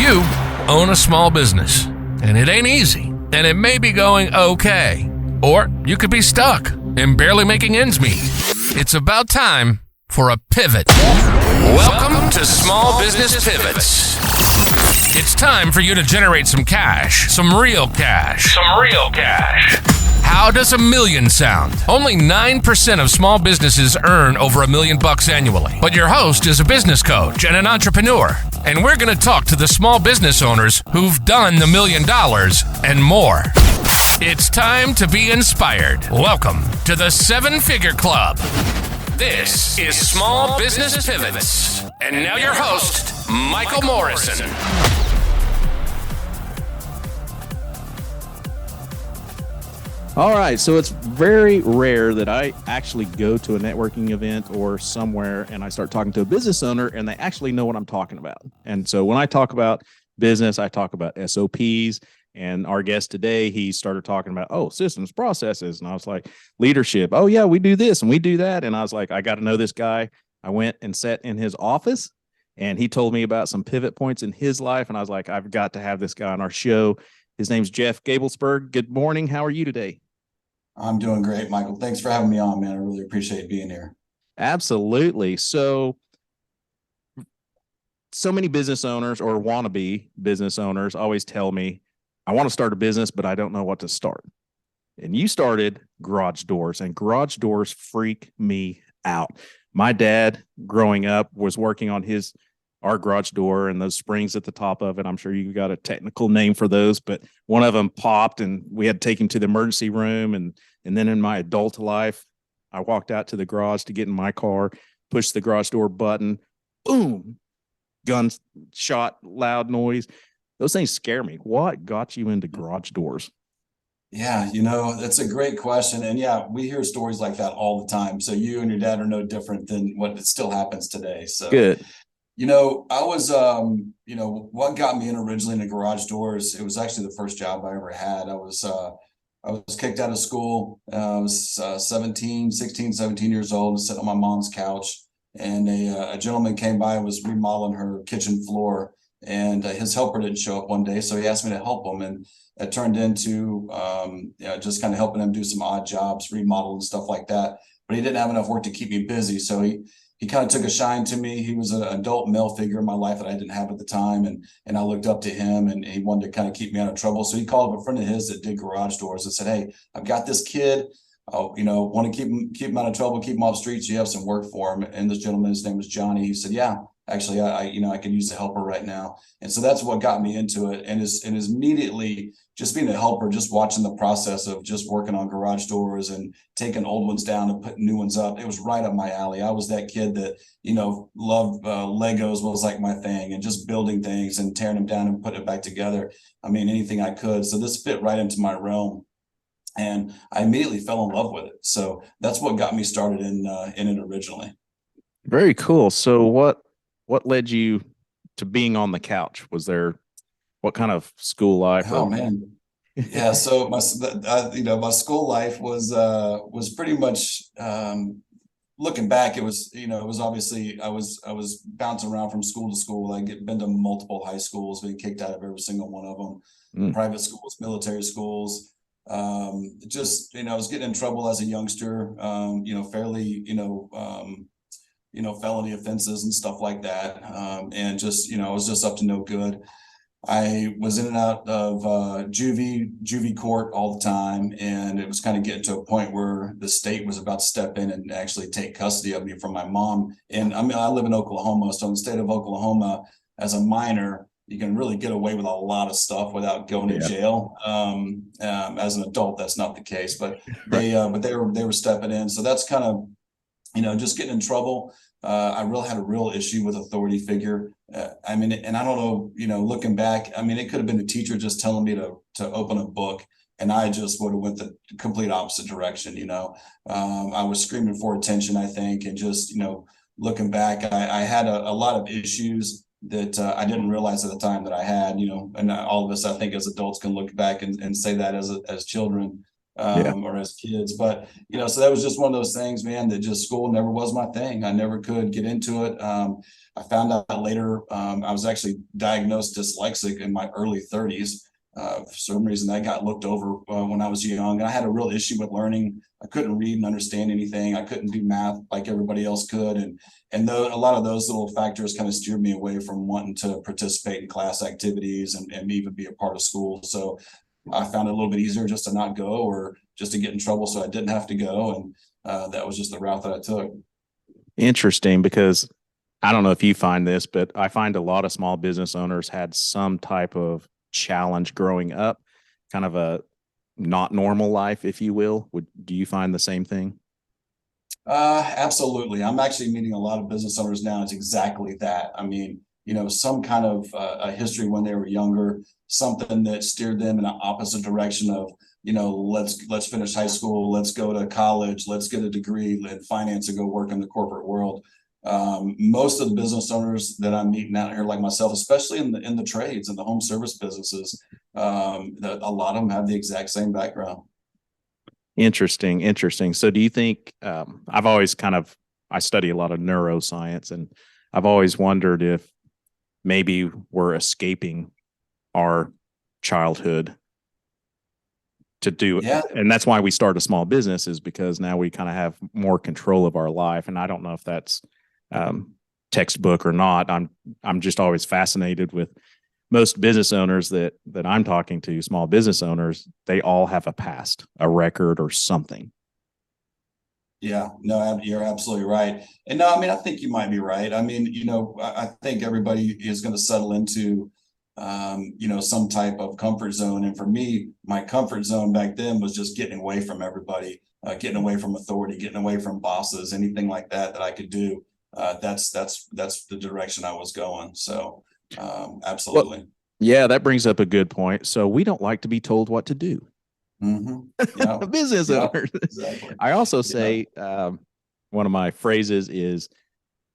You own a small business, and it ain't easy, and it may be going okay. Or you could be stuck and barely making ends meet. It's about time for a pivot. Welcome to Small Business Pivots. It's time for you to generate some cash, some real cash. How does $1 million sound? Only 9% of small businesses earn over $1 million annually. But your host is a business coach and an entrepreneur. And we're going to talk to the small business owners who've done the $1 million and more. It's time to be inspired. Welcome to the 7-Figure Club. This is Small Business Pivots. And now your host, Michael Morrison. All right, so it's very rare that I actually go to a networking event or somewhere and I start talking to a business owner and they actually know what I'm talking about. And so when I talk about business, I talk about SOPs. And our guest today, he started talking about, systems, processes. And I was like, leadership. Oh, yeah, we do this and we do that. And I was like, I got to know this guy. I went and sat in his office and he told me about some pivot points in his life. And I was like, I've got to have this guy on our show. His name's Jeff Gabelsberg. Good morning. How are you today? I'm doing great, Michael. Thanks for having me on, man. I really appreciate being here. Absolutely. So many business owners or wannabe business owners always tell me, I want to start a business, but I don't know what to start. And you started garage doors, and garage doors freak me out. My dad, growing up, was working on our garage door and those springs at the top of it. I'm sure you got a technical name for those, but one of them popped and we had to take him to the emergency room. And then in my adult life, I walked out to the garage to get in my car, pushed the garage door button, boom, gunshot, loud noise. Those things scare me. What got you into garage doors? Yeah, that's a great question. And yeah, we hear stories like that all the time. So you and your dad are no different than what still happens today. So good. I was, what got me in originally into garage doors, it was actually the first job I ever had. I was kicked out of school. I was 17 years old, sitting on my mom's couch. And a gentleman came by and was remodeling her kitchen floor. And his helper didn't show up one day. So he asked me to help him. And it turned into just kind of helping him do some odd jobs, remodel and stuff like that. But he didn't have enough work to keep me busy. So he kind of took a shine to me. He was an adult male figure in my life that I didn't have at the time. And I looked up to him and he wanted to kind of keep me out of trouble. So he called up a friend of his that did garage doors and said, hey, I've got this kid. Want to keep him out of trouble, keep him off streets. You have some work for him. And this gentleman, his name was Johnny. He said, yeah, actually, I can use a helper right now. And so that's what got me into it. And is immediately just being a helper, just watching the process of just working on garage doors and taking old ones down and putting new ones up. It was right up my alley. I was that kid that, loved Legos was like my thing, and just building things and tearing them down and putting it back together. I mean, anything I could. So this fit right into my realm. And I immediately fell in love with it. So that's what got me started in it originally. Very cool. So what led you to being on the couch? What kind of school life? Oh man. Yeah. So my school life was pretty much, looking back, it was obviously, I was bouncing around from school to school. Been to multiple high schools, been kicked out of every single one of them, private schools, military schools. I was getting in trouble as a youngster, fairly, felony offenses and stuff like that. And I was just up to no good. I was in and out of juvie court all the time. And it was kind of getting to a point where the state was about to step in and actually take custody of me from my mom. And I live in Oklahoma. So in the state of Oklahoma, as a minor, you can really get away with a lot of stuff without going to jail. As an adult, that's not the case, but they were stepping in. So that's kind of, just getting in trouble. I really had a real issue with authority figure. And I don't know, looking back, it could have been a teacher just telling me to open a book, and I just would have went the complete opposite direction. I was screaming for attention, I think, and just, looking back, I had a lot of issues that I didn't realize at the time that I had, and all of us, I think, as adults can look back and say that as children. Yeah. or as kids. But, so that was just one of those things, man, that just school never was my thing. I never could get into it. I found out later, I was actually diagnosed dyslexic in my early 30s. For some reason that got looked over when I was young. I had a real issue with learning. I couldn't read and understand anything. I couldn't do math like everybody else could. And a lot of those little factors kind of steered me away from wanting to participate in class activities and even be a part of school. So I found it a little bit easier just to not go or just to get in trouble so I didn't have to go. And that was just the route that I took. Interesting, because I don't know if you find this, but I find a lot of small business owners had some type of challenge growing up, kind of a not normal life, if you will. Do you find the same thing? Absolutely. I'm actually meeting a lot of business owners now. It's exactly that. I mean, some kind of a history when they were younger, something that steered them in an opposite direction of, let's finish high school, let's go to college, let's get a degree in finance and go work in the corporate world. Most of the business owners that I'm meeting out here, like myself, especially in the trades and the home service businesses, a lot of them have the exact same background. Interesting. So do you think, I've always I study a lot of neuroscience, and I've always wondered if maybe we're escaping our childhood to do. Yeah. And that's why we start a small business, is because now we kind of have more control of our life. And I don't know if that's textbook or not. I'm just always fascinated with most business owners that I'm talking to, small business owners. They all have a past, a record, or something. Yeah, no, you're absolutely right. And no, I mean, I think you might be right. I mean, I think everybody is going to settle into, some type of comfort zone. And for me, my comfort zone back then was just getting away from everybody, getting away from authority, getting away from bosses, anything like that I could do. That's the direction I was going. So, absolutely. Well, yeah, that brings up a good point. So we don't like to be told what to do. Mm-hmm. Yeah. Business owners. Exactly. I also say one of my phrases is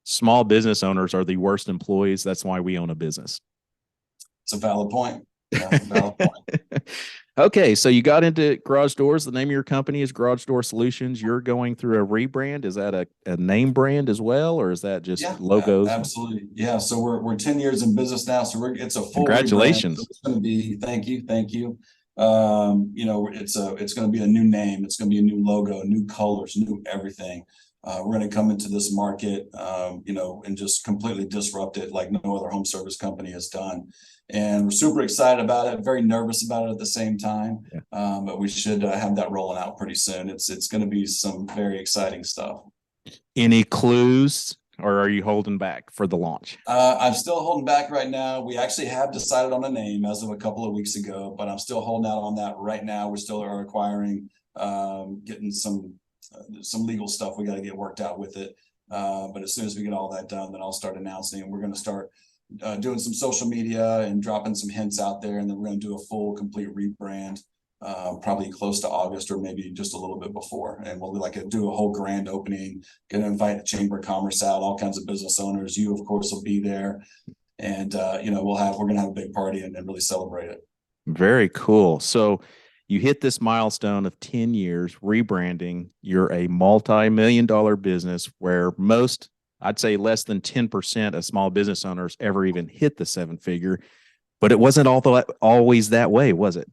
small business owners are the worst employees. That's why we own a business. It's a valid point. Yeah, valid point. Okay, so you got into garage doors. The name of your company is Garage Door Solutions. You're going through a rebrand. Is that a name brand as well, or is that just logos? Absolutely. Yeah. So we're 10 years in business now. So it's a full Congratulations. Rebrand. It's going to be, thank you. It's going to be a new name. It's going to be a new logo, new colors, new everything. We're going to come into this market, and just completely disrupt it like no other home service company has done. And we're super excited about it, very nervous about it at the same time. Yeah. But we should have that rolling out pretty soon. It's going to be some very exciting stuff. Any clues, or are you holding back for the launch? I'm still holding back right now. We actually have decided on a name as of a couple of weeks ago, but I'm still holding out on that right now. We still are acquiring, getting some legal stuff we got to get worked out with it. But as soon as we get all that done, then I'll start announcing it. We're going to start doing some social media and dropping some hints out there, and then we're going to do a full complete rebrand, probably close to August or maybe just a little bit before. And we'll do a whole grand opening, going to invite the Chamber of Commerce out, all kinds of business owners. You, of course, will be there, and we're going to have a big party and really celebrate it. Very cool. So you hit this milestone of 10 years rebranding. You're a multi-million-dollar business where most, I'd say less than 10% of small business owners ever even hit the 7-figure, but it wasn't always that way, was it?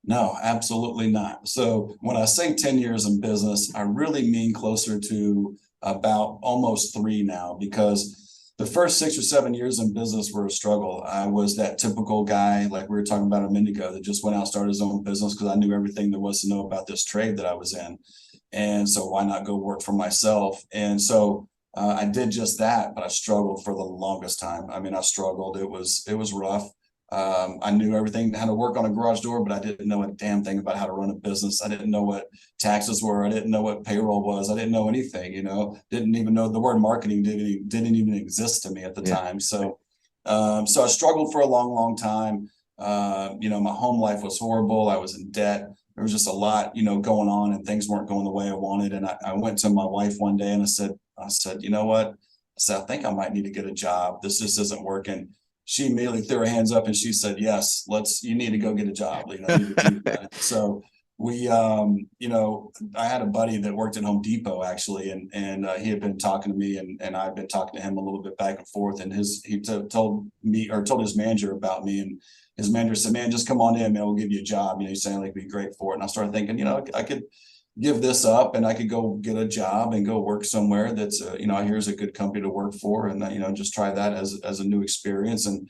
No, absolutely not. So when I say 10 years in business, I really mean closer to about almost 3 now, because the first 6 or 7 years in business were a struggle. I was that typical guy, like we were talking about a minute ago, that just went out and started his own business because I knew everything there was to know about this trade that I was in. And so why not go work for myself? And so I did just that, but I struggled for the longest time. I mean, I struggled. It was rough. I knew everything, how to work on a garage door, but I didn't know a damn thing about how to run a business. I didn't know what taxes were. I didn't know what payroll was. I didn't know anything, didn't even know the word marketing didn't even exist to me at the time. So I struggled for a long, long time. My home life was horrible. I was in debt. There was just a lot, going on, and things weren't going the way I wanted. And I went to my wife one day and I said, you know what? I said, I think I might need to get a job. This just isn't working. She immediately threw her hands up and she said, yes, you need to go get a job. So I had a buddy that worked at Home Depot actually, and he had been talking to me, and I've been talking to him a little bit back and forth, and told his manager about me, and his manager said, man, just come on in, man, we'll give you a job. He's saying like, be great for it. And I started thinking, I could give this up and I could go get a job and go work somewhere that's, here's a good company to work for, and, just try that as a new experience. And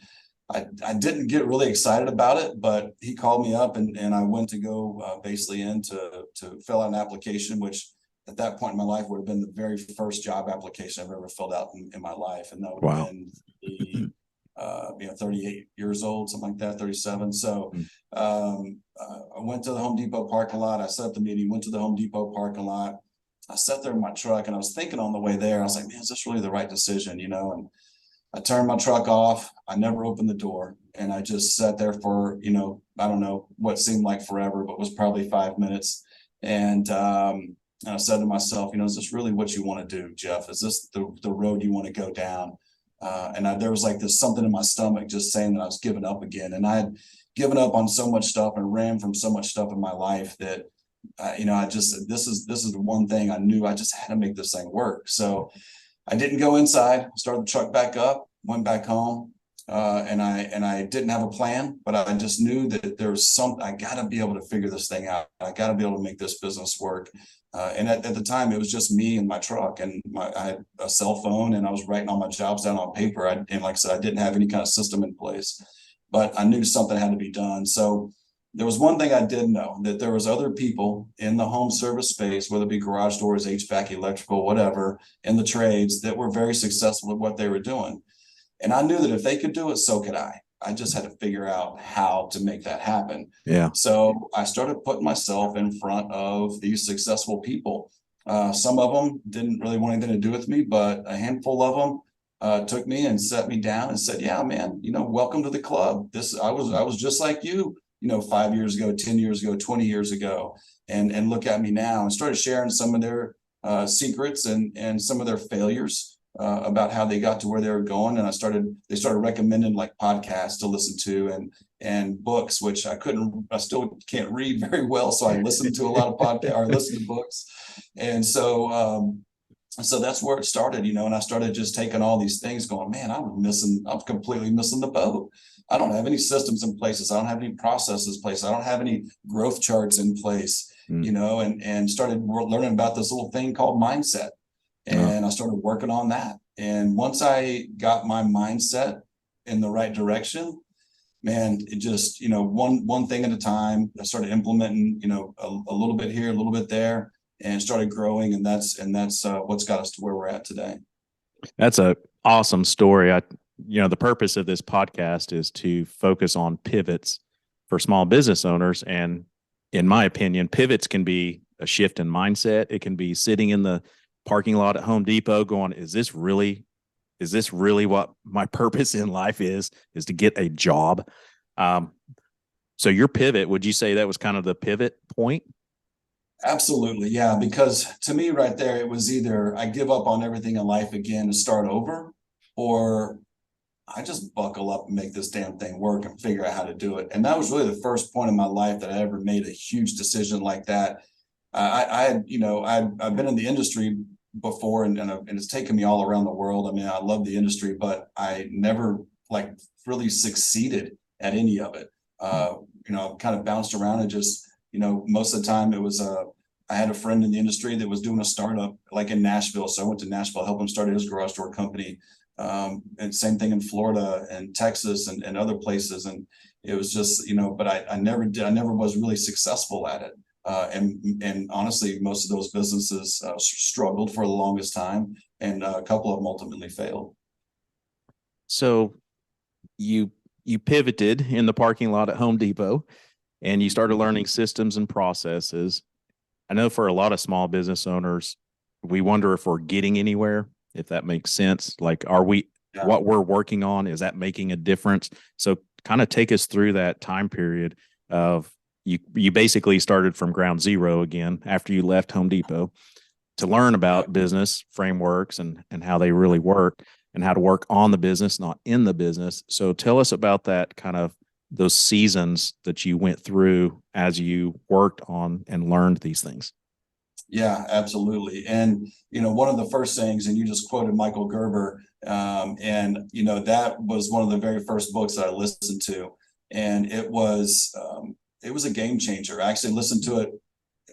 I didn't get really excited about it, but he called me up and I went to go basically to fill out an application, which at that point in my life would have been the very first job application I've ever filled out in my life. And that would have been 38 years old, something like that, 37. So I went to the Home Depot parking lot. I set up the meeting, went to the Home Depot parking lot. I sat there in my truck and I was thinking on the way there, I was like, man, is this really the right decision? And I turned my truck off. I never opened the door. And I just sat there for, I don't know what seemed like forever, but was probably 5 minutes. And I said to myself, is this really what you want to do, Jeff? Is this the road you want to go down? There was like this something in my stomach just saying that I was giving up again. And I had given up on so much stuff and ran from so much stuff in my life that, this is the one thing I knew I just had to make this thing work. So I didn't go inside, started the truck back up, went back home, and I didn't have a plan, but I just knew that there was something, I got to be able to figure this thing out. I got to be able to make this business work. And at the time, it was just me and my truck, and I had a cell phone, and I was writing all my jobs down on paper. And like I said, I didn't have any kind of system in place, but I knew something had to be done. So there was one thing I did know, that there was other people in the home service space, whether it be garage doors, HVAC, electrical, whatever, in the trades, that were very successful at what they were doing. And I knew that if they could do it, so could I. I just had to figure out how to make that happen. Yeah. So I started putting myself in front of these successful people. Some of them didn't really want anything to do with me, but a handful of them took me and set me down and said, yeah, man, welcome to the club. I was just like you, 5 years ago, 10 years ago, 20 years ago, and look at me now, and started sharing some of their secrets and some of their failures about how they got to where they were going. And they started recommending like podcasts to listen to and books, which I still can't read very well. So I listened to a lot of podcasts or listened to books. And so that's where it started, and I started just taking all these things going, man, I'm completely missing the boat. I don't have any systems in place. I don't have any processes in place. I don't have any growth charts in place, and started learning about this little thing called mindset. And I started working on that. And once I got my mindset in the right direction, man, it just, one thing at a time, I started implementing, a little bit here, a little bit there, and started growing. And that's what's got us to where we're at today. That's a awesome story. The purpose of this podcast is to focus on pivots for small business owners. And in my opinion, pivots can be a shift in mindset. It can be sitting in the parking lot at Home Depot going, is this really what my purpose in life is to get a job? So your pivot, would you say that was kind of the pivot point? Absolutely. Yeah. Because to me right there, it was either I give up on everything in life again and start over, or I just buckle up and make this damn thing work and figure out how to do it. And that was really the first point in my life that I ever made a huge decision like that. I've been in the industry before, and it's taken me all around the world. I mean, I love the industry, but I never really succeeded at any of it. Kind of bounced around and just, most of the time it was I had a friend in the industry that was doing a startup like in Nashville. So I went to Nashville, helped him start his garage door company. And same thing in Florida and Texas and other places. And it was just, but I never was really successful at it. And honestly, most of those businesses struggled for the longest time, and a couple of them ultimately failed. So you pivoted in the parking lot at Home Depot, and you started learning systems and processes. I know for a lot of small business owners, we wonder if we're getting anywhere, if that makes sense. Like, are we, what we're working on, is that making a difference? So kind of take us through that time period of you basically started from ground zero again after you left Home Depot to learn about business frameworks and how they really work and how to work on the business, not in the business. So tell us about that kind of those seasons that you went through as you worked on and learned these things? Yeah, absolutely. And, one of the first things, and you just quoted Michael Gerber, and, that was one of the very first books that I listened to. And it was a game changer. I actually listened to it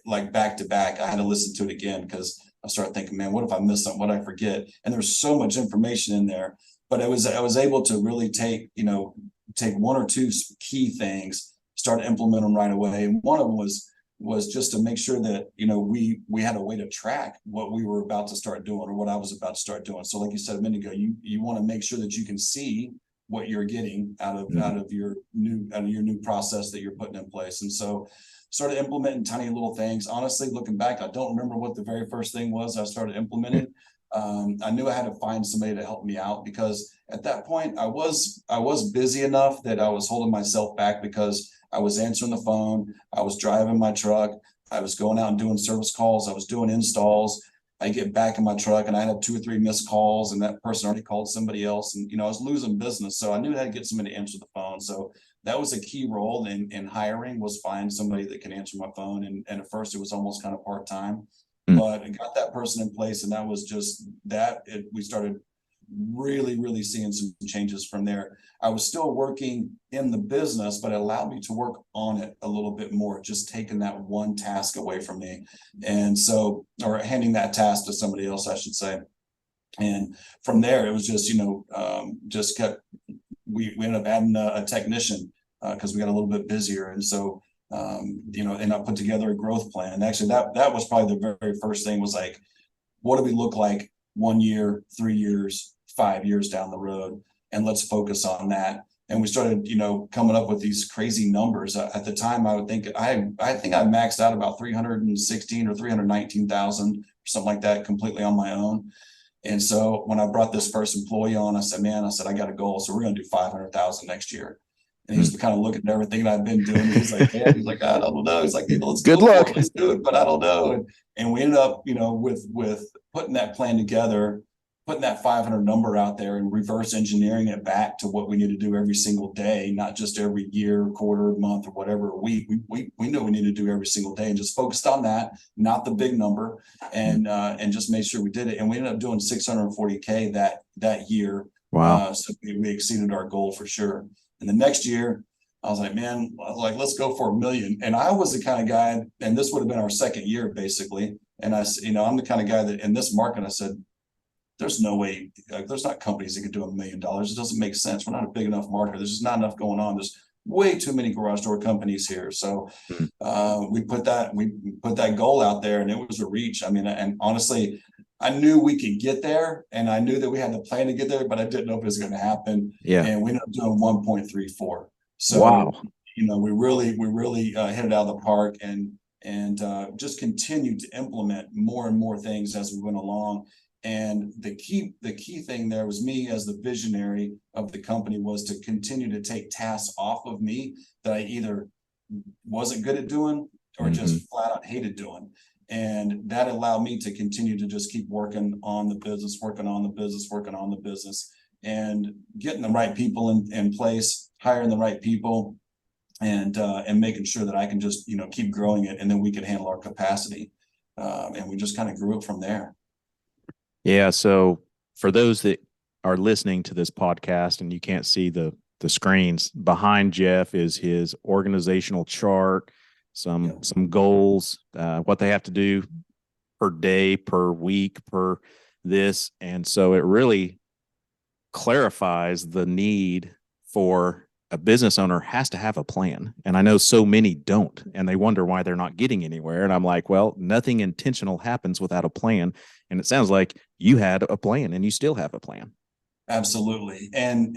like back to back. I had to listen to it again because I started thinking, man, what if I miss something? What if I forget? And there's so much information in there. But I was able to really take one or two key things, start to implement them right away. And one of them was just to make sure that we had a way to track what we were about to start doing, or what I was about to start doing. So like you said a minute ago, you want to make sure that you can see what you're getting out of your new process that you're putting in place. And so started implementing tiny little things. Honestly, looking back, I don't remember what the very first thing was I started implementing. I knew I had to find somebody to help me out, because at that point I was busy enough that I was holding myself back, because I was answering the phone, I was driving my truck, I was going out and doing service calls, I was doing installs. I get back in my truck and I had 2 or 3 missed calls, and that person already called somebody else, and I was losing business. So I knew I had to get somebody to answer the phone. So that was a key role in hiring, was find somebody that can answer my phone. And at first it was almost kind of part-time, but I got that person in place, and that was just that. We started really seeing some changes from there. I was still working in the business, but it allowed me to work on it a little bit more, just taking that one task away from me. And so, or handing that task to somebody else, I should say. And from there, it was just, just kept, we ended up adding a technician because we got a little bit busier. And so, and I put together a growth plan. Actually, that was probably the very first thing, was like, what do we look like 1 year, 3 years, 5 years down the road? And let's focus on that. And we started, coming up with these crazy numbers. At the time, I think I maxed out about 316 or 319,000 or something like that, completely on my own. And so when I brought this first employee on, I said, I got a goal. So we're going to do 500,000 next year. And he's kind of looking at everything that I've been doing. He's like, I don't know. He's like, let's good luck. Let's do it, but I don't know. And we ended up, with putting that plan together, putting that 500 number out there, and reverse engineering it back to what we need to do every single day, not just every year, quarter, month, or whatever week. We knew we needed to do every single day, and just focused on that, not the big number, and just made sure we did it. And we ended up doing 640K that year. Wow. So we exceeded our goal for sure. And the next year, I was like, let's go for $1 million. And I was the kind of guy, and this would have been our second year basically. And I'm the kind of guy that in this market, I said, there's no way, there's not companies that can do $1 million. It doesn't make sense. We're not a big enough market. There's just not enough going on. There's way too many garage door companies here. So we put that goal out there, and it was a reach. And honestly, I knew we could get there, and I knew that we had the plan to get there, but I didn't know if it was going to happen. Yeah. And we ended up doing 1.34. So, wow. We really hit it out of the park, and just continued to implement more and more things as we went along. And the key thing there was me as the visionary of the company, was to continue to take tasks off of me that I either wasn't good at doing or just flat out hated doing. And that allowed me to continue to just keep working on the business, and getting the right people in place, hiring the right people, and making sure that I can just, keep growing it, and then we could handle our capacity. And we just kind of grew it from there. Yeah. So for those that are listening to this podcast and you can't see the screens, behind Jeff is his organizational chart, some goals, what they have to do per day, per week, per this. And so it really clarifies the need for a business owner has to have a plan. And I know so many don't, and they wonder why they're not getting anywhere. And I'm like, well, nothing intentional happens without a plan. And it sounds like you had a plan, and you still have a plan. Absolutely. And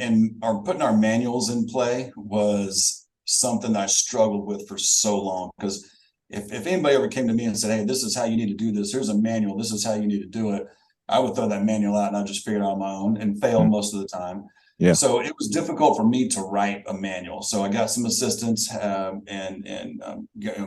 putting our manuals in play was something that I struggled with for so long, because if anybody ever came to me and said, hey, this is how you need to do this, here's a manual, this is how you need to do it, I would throw that manual out and I'd just figure it out on my own and fail most of the time. Yeah. So it was difficult for me to write a manual. So I got some assistants and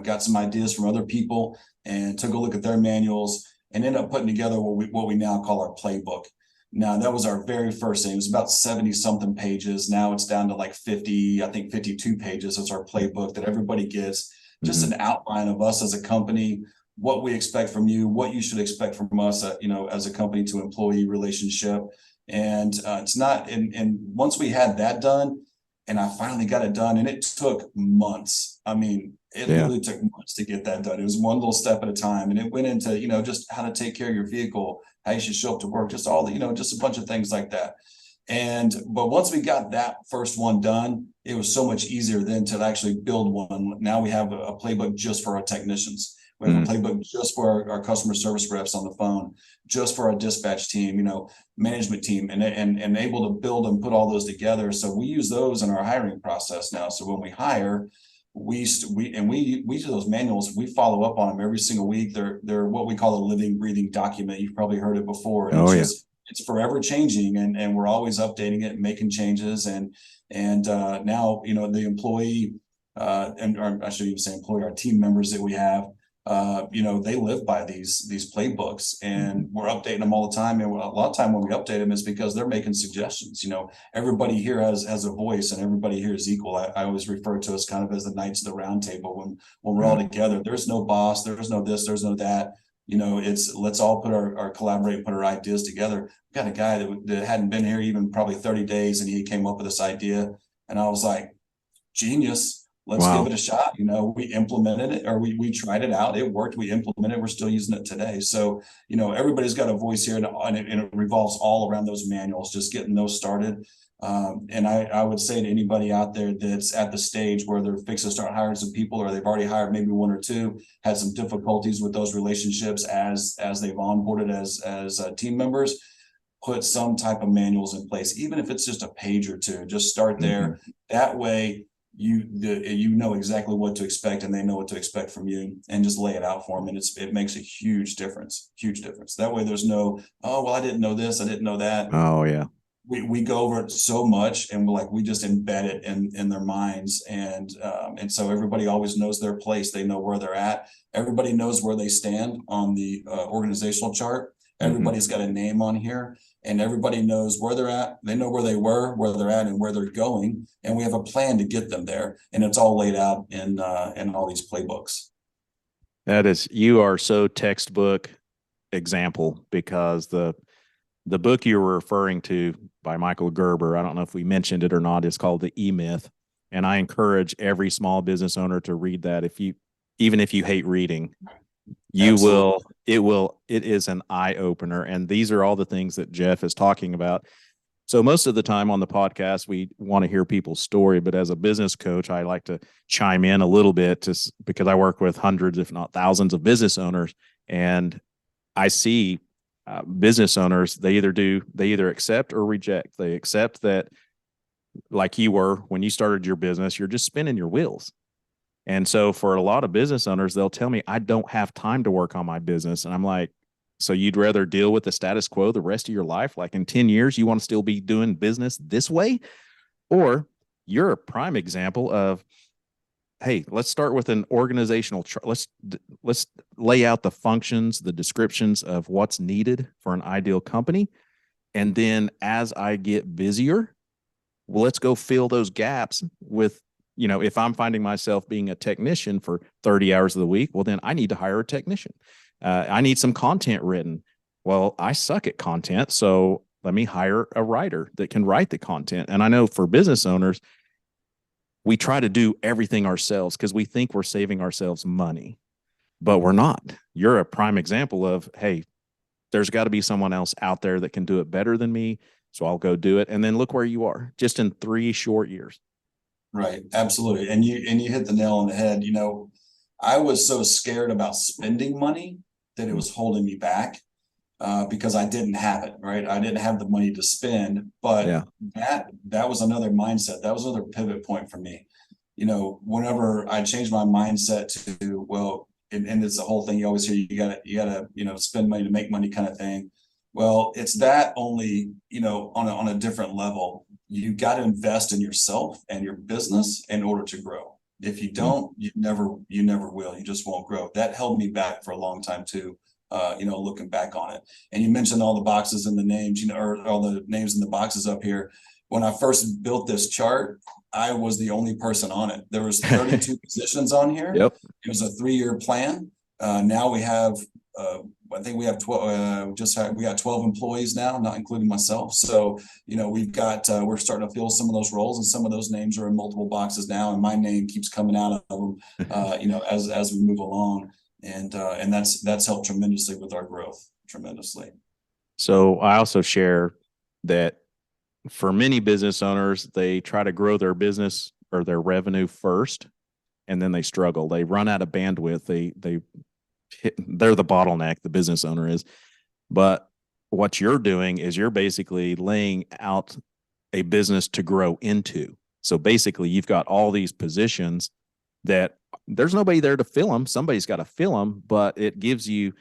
got some ideas from other people, and took a look at their manuals, and ended up putting together what we now call our playbook. Now, that was our very first thing. It was about 70 something pages. Now it's down to like 50, I think 52 pages. It's our playbook that everybody gets, just an outline of us as a company, what we expect from you, what you should expect from us, as a company to employee relationship. And it's not, and once we had that done, and I finally got it done, and it took months. I mean, it literally took months to get that done. It was one little step at a time. And it went into, just how to take care of your vehicle, how you should show up to work, just all the, just a bunch of things like that. But once we got that first one done, it was so much easier then to actually build one. Now we have a playbook just for our technicians. We have a playbook just for our customer service reps on the phone, just for our dispatch team, management team, and able to build and put all those together. So we use those in our hiring process now. So when we hire, we do those manuals. We follow up on them every single week. They're what we call a living, breathing document. You've probably heard it before. And it's forever changing, and we're always updating it and making changes. And now, the employee, or I shouldn't even say employee, our team members that we have, they live by these playbooks, and we're updating them all the time. And a lot of time when we update them is because they're making suggestions. Everybody here has a voice, and everybody here is equal. I always refer to us kind of as the knights of the round table. When we're all together, there's no boss, there's no this, there's no that. It's let's all put our collaborate, put our ideas together. We got a guy that hadn't been here even probably 30 days, and he came up with this idea, and I was like, genius. Let's give it a shot. We implemented it, or we tried it out. It worked. We implemented it. We're still using it today. So, everybody's got a voice here, and it revolves all around those manuals, just getting those started. And I would say to anybody out there that's at the stage where they're fixing to start hiring some people, or they've already hired maybe one or two, had some difficulties with those relationships as they've onboarded as team members, put some type of manuals in place, even if it's just a page or two. Just start there. That way, you know exactly what to expect, and they know what to expect from you, and just lay it out for them. And it makes a huge difference. That way there's no, oh, well, I didn't know this, I didn't know that. Oh yeah. We go over it so much, and we just embed it in their minds. And so everybody always knows their place. They know where they're at. Everybody knows where they stand on the organizational chart. Everybody's got a name on here, and everybody knows where they're at. They know where they were, where they're at, and where they're going. And we have a plan to get them there. And it's all laid out in all these playbooks. You are so textbook example, because the book you were referring to by Michael Gerber, I don't know if we mentioned it or not, is called the EMyth. And I encourage every small business owner to read that. Even if you hate reading, it is an eye opener. And these are all the things that Jeff is talking about. So most of the time on the podcast, we want to hear people's story, but as a business coach, I like to chime in a little bit because I work with hundreds, if not thousands, of business owners. And I see business owners, they either accept or reject. They accept that, like you were when you started your business, you're just spinning your wheels. And so for a lot of business owners, they'll tell me, I don't have time to work on my business. And I'm like, so you'd rather deal with the status quo the rest of your life? Like in 10 years, you want to still be doing business this way? Or you're a prime example of, hey, let's start with an organizational chart. Let's lay out the functions, the descriptions of what's needed for an ideal company. And then as I get busier, well, let's go fill those gaps with, if I'm finding myself being a technician for 30 hours of the week, well, then I need to hire a technician. I need some content written. Well, I suck at content, so let me hire a writer that can write the content. And I know for business owners, we try to do everything ourselves because we think we're saving ourselves money, but we're not. You're a prime example of, hey, there's got to be someone else out there that can do it better than me, so I'll go do it. And then look where you are, just in 3 short years. Right. Absolutely. And you hit the nail on the head. I was so scared about spending money that it was holding me back because I didn't have it, right? I didn't have the money to spend, but that was another mindset. That was another pivot point for me. Whenever I changed my mindset to, well, and it's the whole thing you always hear, you gotta, spend money to make money kind of thing. Well, it's that only, on a different level. You got to invest in yourself and your business in order to grow. If you don't, you never will. You just won't grow. That held me back for a long time too. looking back on it. And you mentioned all the boxes and the names, or all the names in the boxes up here. When I first built this chart, I was the only person on it. There was 32 positions on here. Yep. It was a 3-year plan. Now we have, I think we have 12, we got 12 employees now, not including myself. So, we've got, we're starting to fill some of those roles, and some of those names are in multiple boxes now. And my name keeps coming out of them, as we move along. And that's helped tremendously with our growth, tremendously. So I also share that for many business owners, they try to grow their business or their revenue first, and then they struggle. They run out of bandwidth. They're the bottleneck, the business owner is. But what you're doing is you're basically laying out a business to grow into. So basically, you've got all these positions that there's nobody there to fill them. Somebody's got to fill them, but it gives you,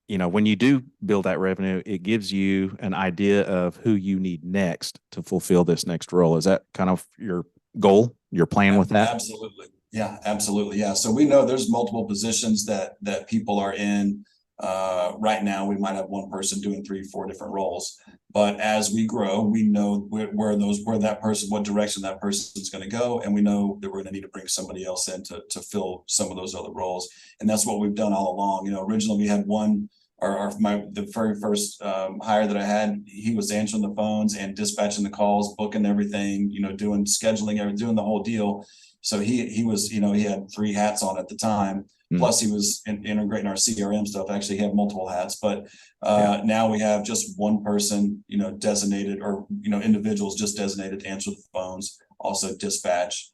when you do build that revenue, it gives you an idea of who you need next to fulfill this next role. Is that kind of your goal, your plan with that? Absolutely. Yeah, absolutely. Yeah. So we know there's multiple positions that people are in. Right now, we might have one person doing 3-4 different roles, but as we grow, we know what direction that person is going to go, and we know that we're going to need to bring somebody else in to fill some of those other roles, and that's what we've done all along. Originally we had one. The very first hire that I had, he was answering the phones and dispatching the calls, booking everything, doing scheduling, doing the whole deal. So he was, he had 3 hats on at the time. Plus he was integrating our CRM stuff. Actually, he had multiple hats, but now we have just one person, designated, or, individuals just designated to answer the phones, also dispatch.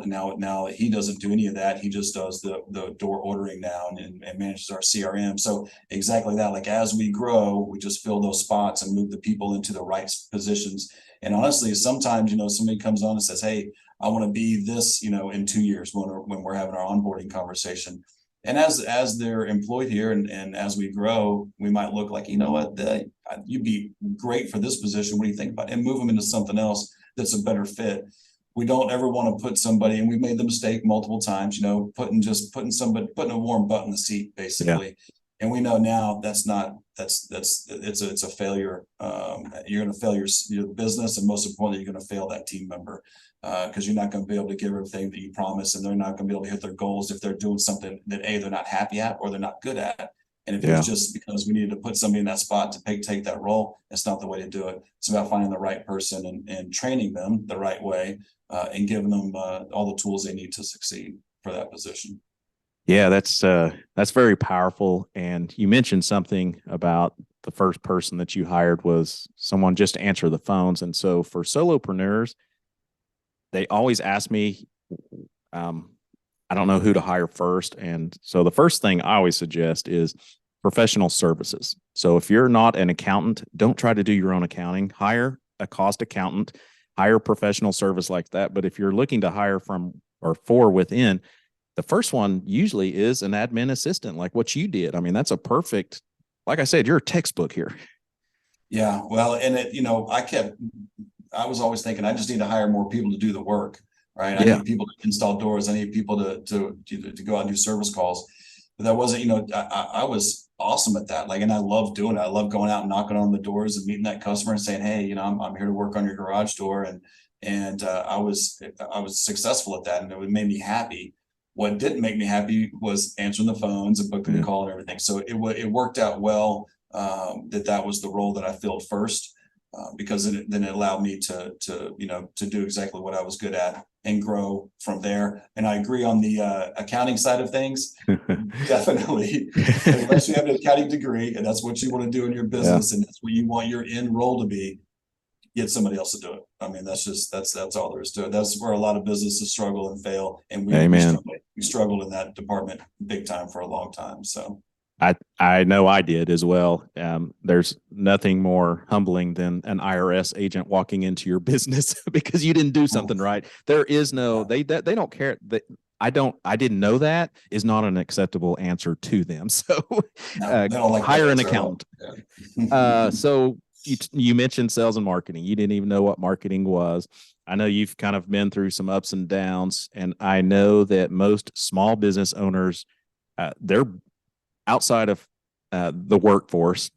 Now he doesn't do any of that. He just does the door ordering now and manages our CRM. So exactly that, like as we grow, we just fill those spots and move the people into the right positions. And honestly, sometimes, somebody comes on and says, hey, I want to be this, in 2 years when we're having our onboarding conversation. And as they're employed here and as we grow, we might look like, you'd be great for this position. What do you think about it? And move them into something else that's a better fit. We don't ever want to put somebody, and we've made the mistake multiple times, putting a warm butt in the seat, basically. Yeah. And we know now it's a failure. You're going to fail your business, and most importantly, you're going to fail that team member, because you're not going to be able to give everything that you promise, and they're not going to be able to hit their goals if they're doing something that they're not happy at or they're not good at. And if it's just because we needed to put somebody in that spot to take that role, that's not the way to do it. It's about finding the right person and training them the right way, and giving them all the tools they need to succeed for that position. Yeah, that's very powerful. And you mentioned something about the first person that you hired was someone just to answer the phones. And so for solopreneurs, they always ask me, I don't know who to hire first. And so the first thing I always suggest is professional services. So if you're not an accountant, don't try to do your own accounting. Hire a cost accountant, hire professional service like that. But if you're looking to hire from or for within, the first one usually is an admin assistant, like what you did. I mean, that's a perfect, like I said, you're a textbook here. Yeah. Well, and I was always thinking, I just need to hire more people to do the work, right? I need people to install doors. I need people to go out and do service calls. But that wasn't, I was awesome at that. And I love doing it. I love going out and knocking on the doors and meeting that customer and saying, hey, I'm here to work on your garage door. And I was successful at that, and it made me happy. What didn't make me happy was answering the phones and booking the call and everything. So it worked out well, that was the role that I filled first, because then it allowed me to do exactly what I was good at and grow from there. And I agree on the accounting side of things. Definitely, unless you have an accounting degree and that's what you want to do in your business, and that's what you want your end role to be, get somebody else to do it. I mean, that's all there is to it. That's where a lot of businesses struggle and fail. And we struggled in that department big time for a long time. So I know I did as well. There's nothing more humbling than an IRS agent walking into your business because you didn't do something right. There is no, they don't care. I didn't know that is not an acceptable answer to them. So hire an accountant. So you mentioned sales and marketing. You didn't even know what marketing was. I know you've kind of been through some ups and downs, and I know that most small business owners, they're outside of the workforce,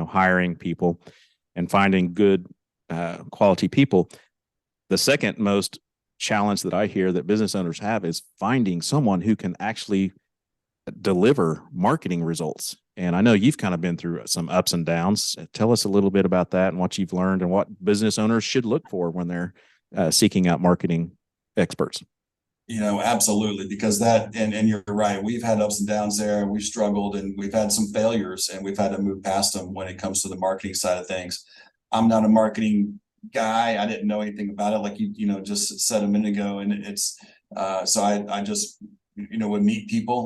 hiring people and finding good quality people. The second most challenge that I hear that business owners have is finding someone who can actually deliver marketing results. And I know you've kind of been through some ups and downs. Tell us a little bit about that and what you've learned and what business owners should look for when they're seeking out marketing experts. Absolutely, because and you're right. We've had ups and downs there, and we've struggled, and we've had some failures, and we've had to move past them when it comes to the marketing side of things. I'm not a marketing guy. I didn't know anything about it, like you just said a minute ago, and it's so I just would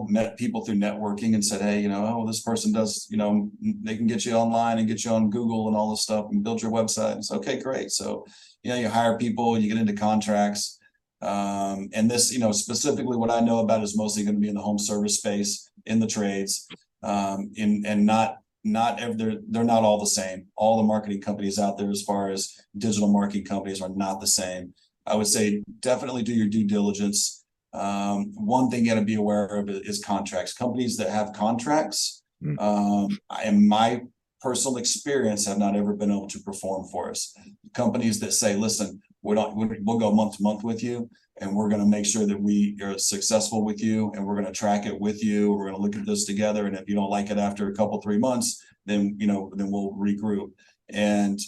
met people through networking and said, hey, this person does, they can get you online and get you on Google and all this stuff and build your website. It's okay, great. So you hire people, you get into contracts. And this, specifically what I know about is mostly going to be in the home service space, in the trades, and not they're not all the same. All the marketing companies out there, as far as digital marketing companies, are not the same. I would say definitely do your due diligence. One thing you got to be aware of is contracts. Companies that have contracts, in my personal experience, have not ever been able to perform for us. Companies that say, listen, we'll go month to month with you, and we're going to make sure that we are successful with you, and we're going to track it with you. We're going to look at this together, and if you don't like it after a couple, 3 months, then we'll regroup. And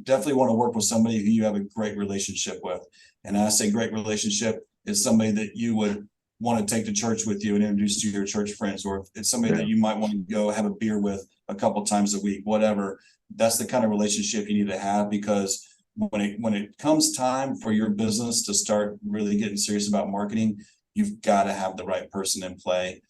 definitely want to work with somebody who you have a great relationship with. And I say great relationship is somebody that you would want to take to church with you and introduce to your church friends, or if it's somebody that you might want to go have a beer with a couple times a week, whatever. That's the kind of relationship you need to have, because when it comes time for your business to start really getting serious about marketing, you've got to have the right person in play.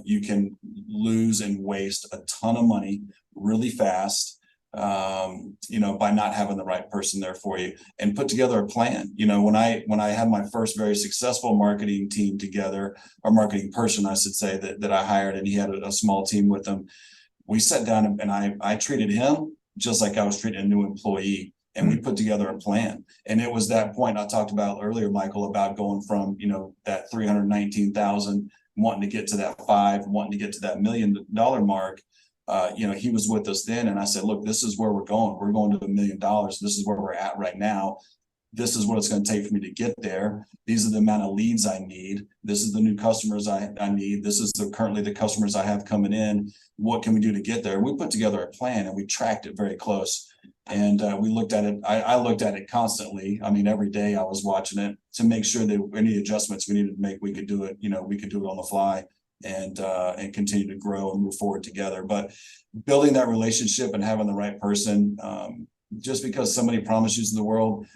You can lose and waste a ton of money really fast, by not having the right person there for you. And put together a plan. When I had my first very successful marketing team together, or marketing person, I should say, that I hired, and he had a small team with him, we sat down and I treated him just like I was treating a new employee. And we put together a plan. And it was that point I talked about earlier, Michael, about going from, that 319,000, wanting to get to that 5, wanting to get to that $1 million mark. He was with us then. And I said, look, this is where we're going. We're going to $1 million. This is where we're at right now. This is what it's going to take for me to get there. These are the amount of leads I need. This is the new customers I need. This is currently the customers I have coming in. What can we do to get there? We put together a plan, and we tracked it very close. And we looked at it. I looked at it constantly. I mean, every day I was watching it to make sure that any adjustments we needed to make, we could do it. We could do it on the fly, and continue to grow and move forward together. But building that relationship and having the right person, just because somebody promises you the world,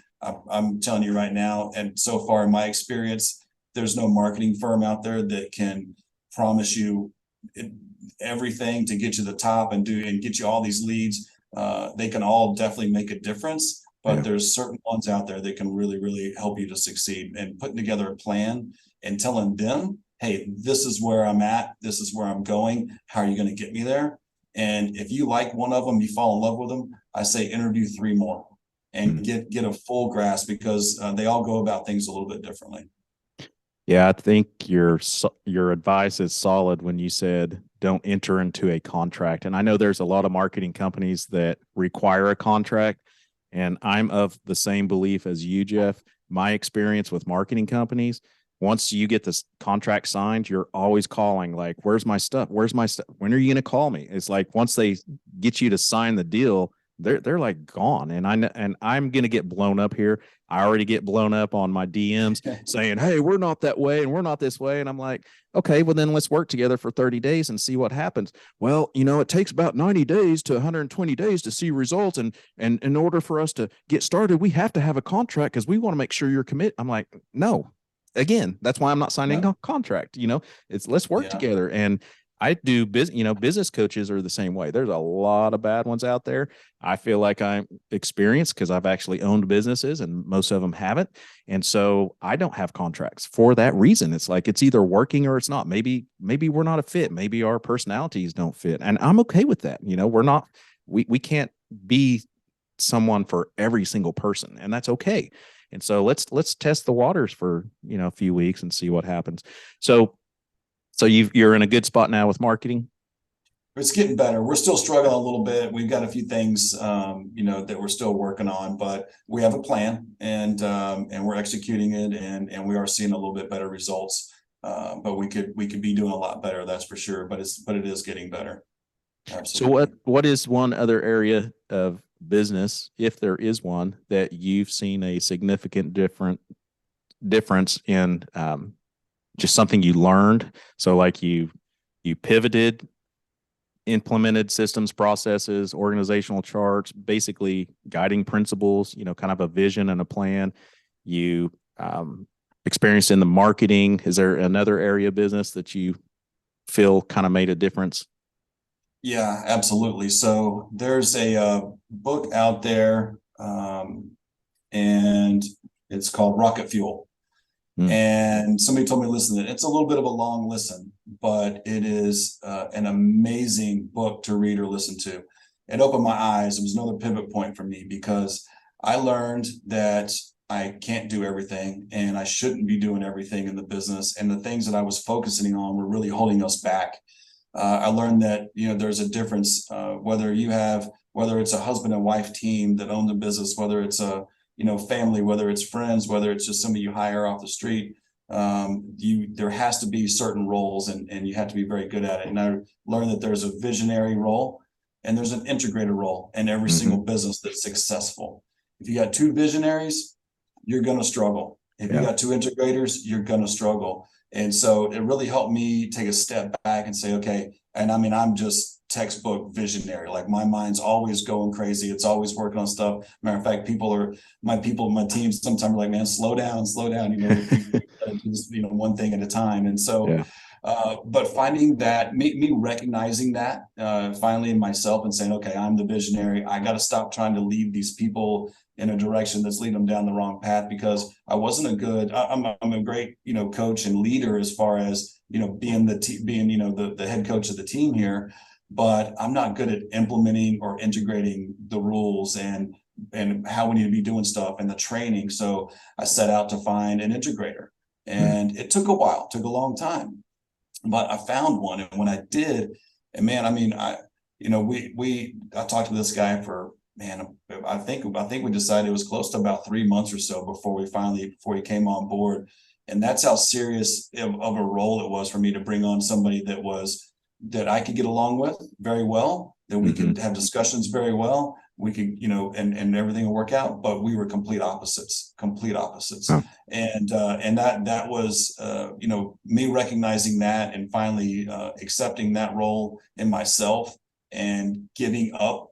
I'm telling you right now, and so far in my experience, there's no marketing firm out there that can promise you everything to get you to the top and get you all these leads. They can all definitely make a difference, but there's certain ones out there that can really, really help you to succeed. And putting together a plan and telling them, hey, this is where I'm at, this is where I'm going, how are you going to get me there? And if you like one of them, you fall in love with them, I say interview 3 more and get a full grasp, because they all go about things a little bit differently. Yeah, I think your advice is solid when you said don't enter into a contract. And I know there's a lot of marketing companies that require a contract, and I'm of the same belief as you, Jeff. My experience with marketing companies, once you get this contract signed, you're always calling like, where's my stuff? Where's my stuff? When are you going to call me? It's like once they get you to sign the deal, they're like gone. And I'm going to get blown up here. I already get blown up on my DMs saying, hey, we're not that way and we're not this way. And I'm like, okay, well then let's work together for 30 days and see what happens. Well, it takes about 90 days to 120 days to see results. And in order for us to get started, we have to have a contract because we want to make sure you're committed. I'm like, no, again, that's why I'm not signing a contract. It's let's work together. And I do business coaches are the same way. There's a lot of bad ones out there. I feel like I'm experienced because I've actually owned businesses and most of them haven't. And so I don't have contracts for that reason. It's like, it's either working or it's not. Maybe we're not a fit. Maybe our personalities don't fit. And I'm okay with that. We can't be someone for every single person, and that's okay. And so let's test the waters for, a few weeks and see what happens. So you're in a good spot now with marketing? It's getting better. We're still struggling a little bit. We've got a few things, that we're still working on, but we have a plan, and we're executing it, and we are seeing a little bit better results. But we could be doing a lot better, that's for sure. But it is getting better. Absolutely. So what is one other area of business, if there is one, that you've seen a significant difference in, just something you learned? So like you pivoted, implemented systems, processes, organizational charts, basically guiding principles, kind of a vision and a plan. You experienced in the marketing. Is there another area of business that you feel kind of made a difference? Yeah, absolutely. So there's a book out there, and it's called Rocket Fuel. And somebody told me to listen to it. It's a little bit of a long listen, but it is an amazing book to read or listen to. It opened my eyes. It was another pivot point for me, because I learned that I can't do everything, and I shouldn't be doing everything in the business. And the things that I was focusing on were really holding us back. I learned that, there's a difference, whether it's a husband and wife team that owns a business, whether it's a family, whether it's friends, whether it's just somebody you hire off the street. There has to be certain roles, and you have to be very good at it. And I learned that there's a visionary role and there's an integrator role in every single business that's successful. If you got two visionaries, you're going to struggle. If you got two integrators, you're going to struggle. And so it really helped me take a step back and say, okay, and I mean, I'm just textbook visionary. Like, my mind's always going crazy. It's always working on stuff. Matter of fact, my team sometimes are like, man, slow down, one thing at a time. And so, but finding that, me recognizing that finally in myself and saying, okay, I'm the visionary. I got to stop trying to lead these people in a direction that's leading them down the wrong path, because I wasn't I'm a great, coach and leader as far as, being the head coach of the team here, but I'm not good at implementing or integrating the rules and how we need to be doing stuff and the training. So I set out to find an integrator, and it took a while, took a long time, but I found one. And when I did, and man, I mean, I talked to this guy for, man, I think we decided it was close to about 3 months or so before he came on board. And that's how serious of a role it was for me to bring on somebody that I could get along with very well, that we could have discussions very well. We could, and everything would work out, but we were complete opposites. Huh. And that was, me recognizing that and finally accepting that role in myself and giving up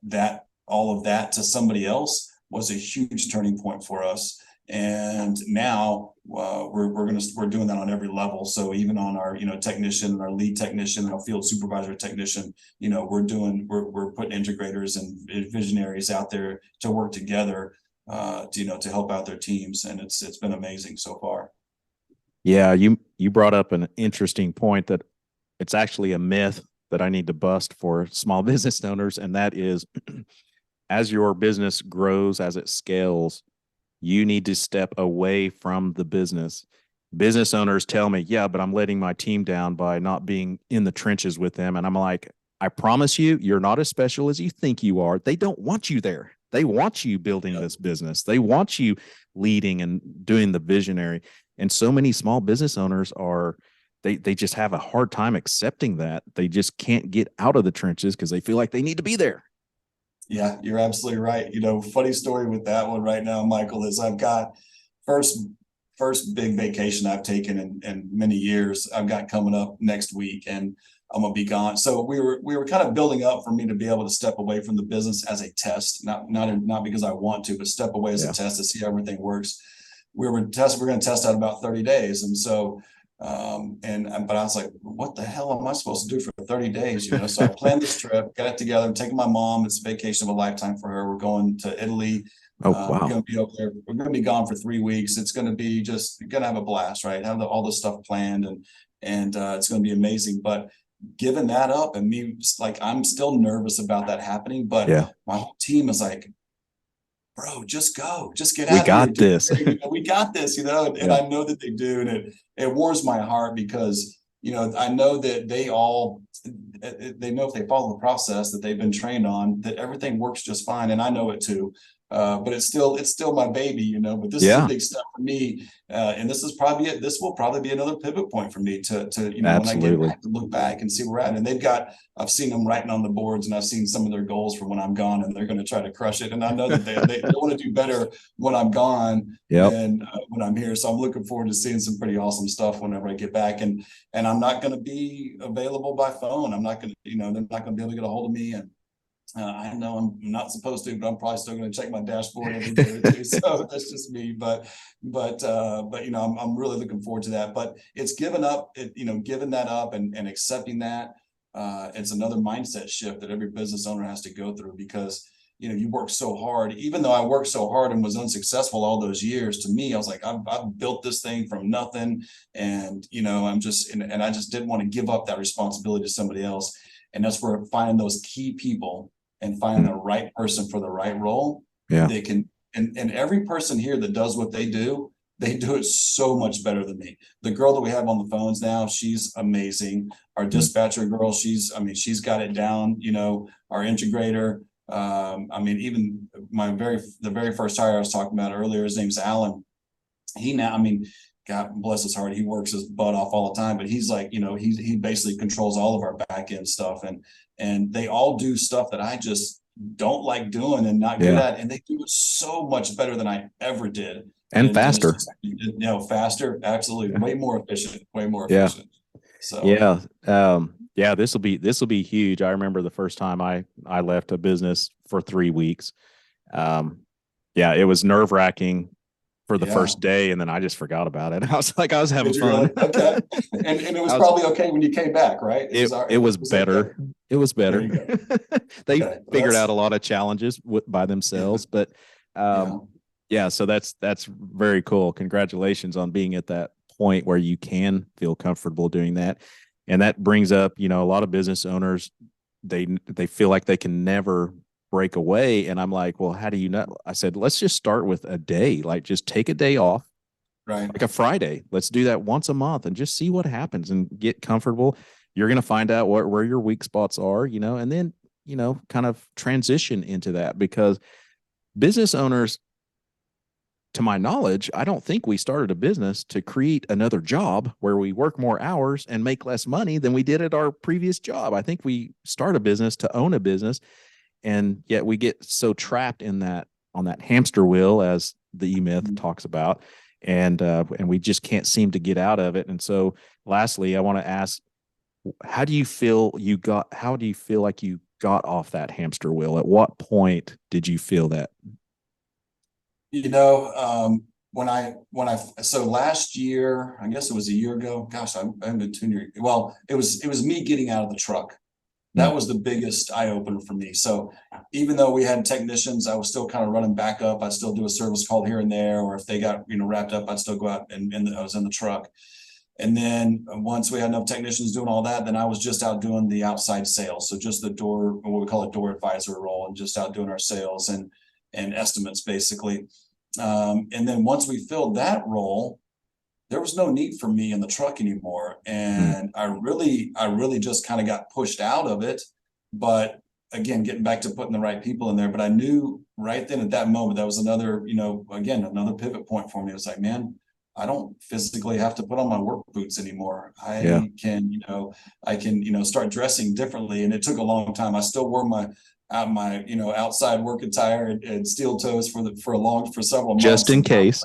all of that to somebody else was a huge turning point for us. And now we're doing that on every level. So even on our technician, our lead technician, our field supervisor technician, we're putting integrators and visionaries out there to work together to help out their teams, and it's been amazing so far. Yeah, you brought up an interesting point that it's actually a myth that I need to bust for small business owners, and that is, as your business grows, as it scales, you need to step away from the business. Business owners tell me, yeah, but I'm letting my team down by not being in the trenches with them. And I'm like, I promise you, you're not as special as you think you are. They don't want you there. They want you building this business. They want you leading and doing the visionary. And so many small business owners they just have a hard time accepting that. They just can't get out of the trenches because they feel like they need to be there. Yeah, you're absolutely right. Funny story with that one right now, Michael, is I've got first big vacation I've taken in many years. I've got coming up next week, and I'm gonna be gone. So we were kind of building up for me to be able to step away from the business as a test, not because I want to, but step away as a test to see how everything works. We're going to test out about 30 days, and so. But I was like, what the hell am I supposed to do for 30 days? So I planned this trip, got it together. I'm taking my mom. It's a vacation of a lifetime for her. We're going to Italy. Oh, wow. We're going to be over there. We're going to be gone for 3 weeks. It's going to be going to have a blast, right? Have all this stuff planned, and it's going to be amazing. But giving that up, and me, like, I'm still nervous about that happening, but my whole team is like, bro, just go, just get out. We got this. We got this, and I know that they do. And it warms my heart because, I know that they all they know if they follow the process that they've been trained on, that everything works just fine. And I know it too. But it's still my baby, but this is a big step for me. And this will probably be another pivot point for me to when I get back, to look back and see where we're at. And I've seen them writing on the boards, and I've seen some of their goals for when I'm gone, and they're going to try to crush it. And I know that they want to do better when I'm gone than when I'm here. So I'm looking forward to seeing some pretty awesome stuff whenever I get back. And I'm not going to be available by phone. I'm not going to, they're not going to be able to get a hold of me. And I know I'm not supposed to, but I'm probably still going to check my dashboard every day or two. So that's just me. But I'm really looking forward to that. But it's giving that up and accepting that. It's another mindset shift that every business owner has to go through, because you work so hard. Even though I worked so hard and was unsuccessful all those years, to me, I was like, I've built this thing from nothing, and I just didn't want to give up that responsibility to somebody else. And that's where finding those key people and finding the right person for the right role. They can, and every person here that does what they do it so much better than me. The girl that we have on the phones now, she's amazing. Our dispatcher girl, she's got it down. Our integrator. Even the very first hire I was talking about earlier, his name's Alan. God bless his heart, he works his butt off all the time, but he's like, he basically controls all of our back end stuff, and they all do stuff that I just don't like doing and not good at, and they do it so much better than I ever did. And faster. Faster, absolutely, way more efficient. So this will be huge. I remember the first time I left a business for 3 weeks. It was nerve-wracking for the first day, and then I just forgot about it. I was having fun. Really? Okay. And it was probably okay when you came back, right? It was better. Okay. It was better. They figured out a lot of challenges by themselves, but so that's very cool. Congratulations on being at that point where you can feel comfortable doing that. And that brings up, a lot of business owners, they feel like they can never break away. And I'm like, well, how do you know? I said, let's just start with a day, like just take a day off, right? Like a Friday. Let's do that once a month and just see what happens and get comfortable. You're going to find out where your weak spots are, and then, kind of transition into that, because business owners, to my knowledge, I don't think we started a business to create another job where we work more hours and make less money than we did at our previous job. I think we start a business to own a business. And yet we get so trapped on that hamster wheel, as the EMyth talks about, and we just can't seem to get out of it. And so, lastly, I want to ask, how do you feel like you got off that hamster wheel? At what point did you feel that? So last year, I guess it was a year ago. Gosh, I haven't been 2 years. Well, it was me getting out of the truck. That was the biggest eye opener for me. So even though we had technicians, I was still kind of running back up. I'd still do a service call here and there, or if they got wrapped up, I'd still go out and I was in the truck. And then once we had enough technicians doing all that, then I was just out doing the outside sales. So just the door, what we call a door advisor role, and just out doing our sales and estimates basically. And then once we filled that role, there was no need for me in the truck anymore. And I really just kind of got pushed out of it. But again, getting back to putting the right people in there. But I knew right then at that moment, that was another pivot point for me. It was like, man, I don't physically have to put on my work boots anymore. I can start dressing differently. And it took a long time. I still wore my outside work attire and steel toes for several months. Just in case.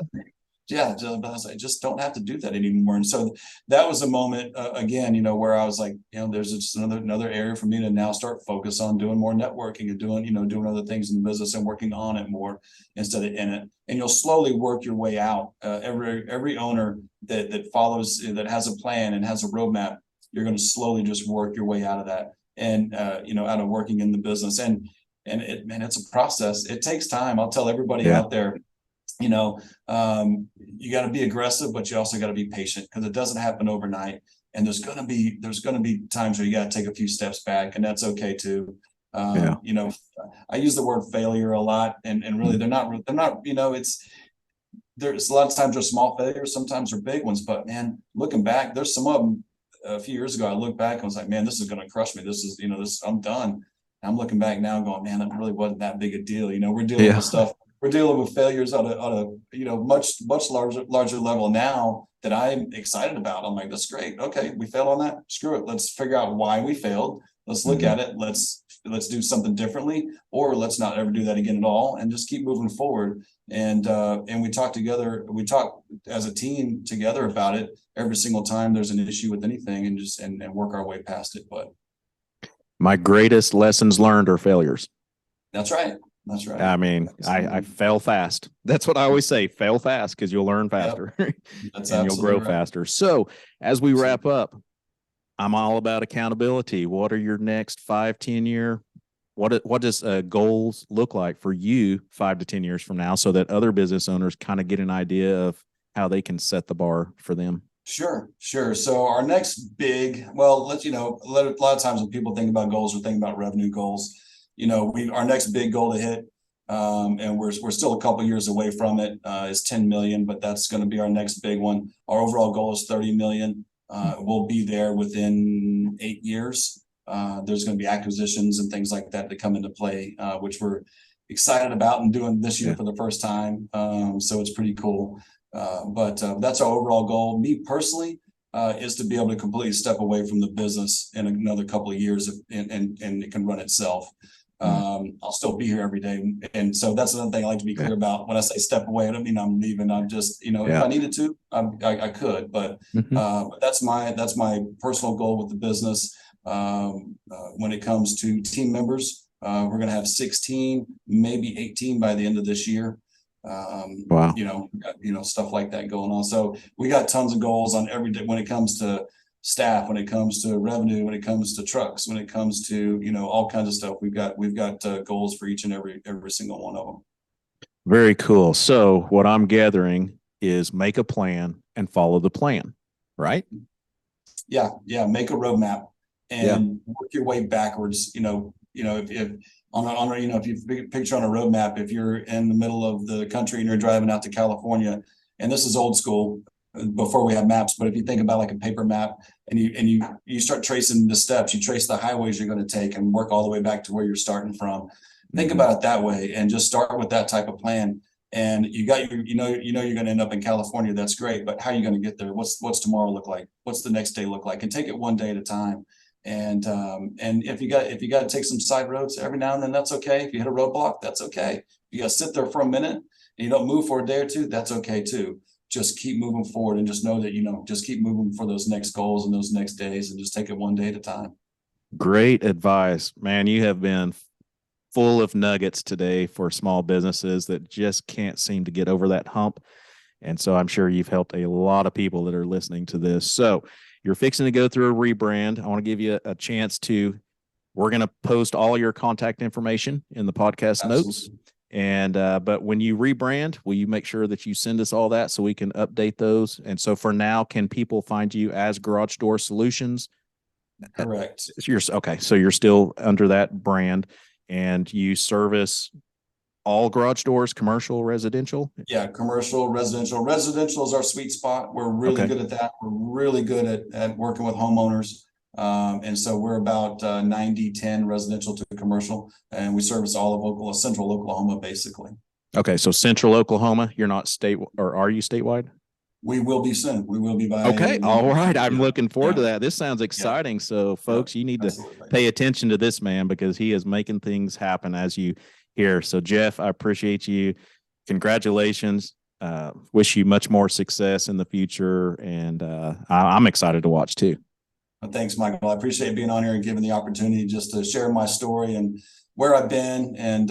But I was like, I just don't have to do that anymore. And so that was a moment where I was like, there's just another area for me to now start focus on doing more networking and doing other things in the business and working on it more instead of in it. And you'll slowly work your way out. Every owner that follows, that has a plan and has a roadmap, you're going to slowly just work your way out of that and out of working in the business. And it's a process. It takes time. I'll tell everybody out there, you got to be aggressive, but you also got to be patient, because it doesn't happen overnight. And there's going to be times where you got to take a few steps back, and that's okay too. I use the word failure a lot, and really they're not, there's a lot of times they're small failures, sometimes they're big ones, but man, looking back, there's some of them a few years ago, I looked back and was like, man, this is going to crush me. This is, I'm done. And I'm looking back now going, man, that really wasn't that big a deal. We're dealing with stuff. We're dealing with failures on a much larger level now that I'm excited about. I'm like, that's great. Okay, we failed on that. Screw it. Let's figure out why we failed. Let's look at it. Let's do something differently, or let's not ever do that again at all, and just keep moving forward. And we talk together. We talk as a team together about it every single time there's an issue with anything, and just and work our way past it. But my greatest lessons learned are failures. That's right. That's right. I mean, I fail fast. That's what I always say, fail fast, because you'll learn faster. Yep. And you'll grow faster. So as we wrap up, I'm all about accountability. What are your next 5-10 year? What does goals look like for you 5 to 10 years from now, so that other business owners kind of get an idea of how they can set the bar for them? Sure. So our next big, a lot of times when people think about goals or think about revenue goals, our next big goal to hit, and we're still a couple years away from it, is 10 million, but that's going to be our next big one. Our overall goal is 30 million. We'll be there within 8 years. There's going to be acquisitions and things like that come into play, which we're excited about and doing this year for the first time. So it's pretty cool. But that's our overall goal. Me personally, is to be able to completely step away from the business in another couple of years, and it can run itself. I'll still be here every day. And so that's another thing I like to be clear about. When I say step away, I don't mean I'm leaving. I'm just, if I needed to, I could, but that's my personal goal with the business. When it comes to team members, we're going to have 16, maybe 18 by the end of this year. Wow. Stuff like that going on. So we got tons of goals on every day when it comes to staff, when it comes to revenue, when it comes to trucks, when it comes to, all kinds of stuff. We've got goals for each and every single one of them. Very cool. So what I'm gathering is make a plan and follow the plan, right? Yeah. Make a roadmap and work your way backwards. If you picture on a roadmap, if you're in the middle of the country and you're driving out to California, and this is old school before we have maps, but if you think about like a paper map and you start tracing the steps, you trace the highways you're going to take and work all the way back to where you're starting from. Think about it that way and just start with that type of plan. And you got you're going to end up in California. That's great. But how are you going to get there? What's tomorrow look like? What's the next day look like? And take it one day at a time. And if you got to take some side roads every now and then, that's okay. If you hit a roadblock, that's okay. If you got to sit there for a minute and you don't move for a day or two, that's okay too. Just keep moving forward and just know that, just keep moving for those next goals and those next days, and just take it one day at a time. Great advice, man. You have been full of nuggets today for small businesses that just can't seem to get over that hump. And so I'm sure you've helped a lot of people that are listening to this. So you're fixing to go through a rebrand. I want to give you a chance we're going to post all your contact information in the podcast notes. And, but when you rebrand, will you make sure that you send us all that so we can update those? And so for now, can people find you as Garage Door Solutions? Correct. Okay. So you're still under that brand, and you service all garage doors, commercial, residential? Yeah, commercial, residential. Residential is our sweet spot. We're really good at that. We're really good at working with homeowners. And so we're about 90-10 residential to commercial, and we service all of central Oklahoma, basically. Okay. So central Oklahoma, you're not state, or are you statewide? We will be soon. We will be by. Okay. All right. I'm looking forward to that. This sounds exciting. Yeah. So folks, you need to pay attention to this man, because he is making things happen as you hear. So Jeff, I appreciate you. Congratulations. Wish you much more success in the future. And I'm excited to watch too. Thanks, Michael. I appreciate being on here and giving the opportunity just to share my story and where I've been and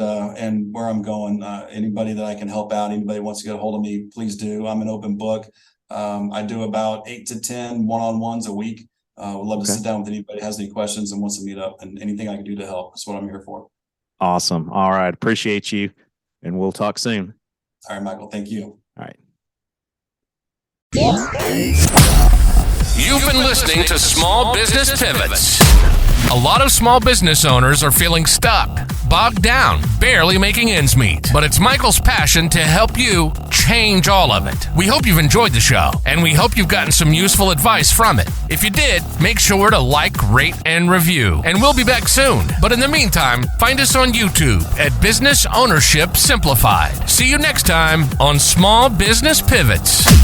where I'm going. Anybody that I can help out, anybody wants to get a hold of me, please do. I'm an open book. I do about 8 to 10 one-on-ones a week. Would love to sit down with anybody who has any questions and wants to meet up, and anything I can do to help. That's what I'm here for. Awesome. All right. Appreciate you. And we'll talk soon. All right, Michael. Thank you. All right. You've been listening to Small Business Pivots. A lot of small business owners are feeling stuck, bogged down, barely making ends meet. But it's Michael's passion to help you change all of it. We hope you've enjoyed the show, and we hope you've gotten some useful advice from it. If you did, make sure to like, rate, and review. And we'll be back soon. But in the meantime, find us on YouTube at Business Ownership Simplified. See you next time on Small Business Pivots.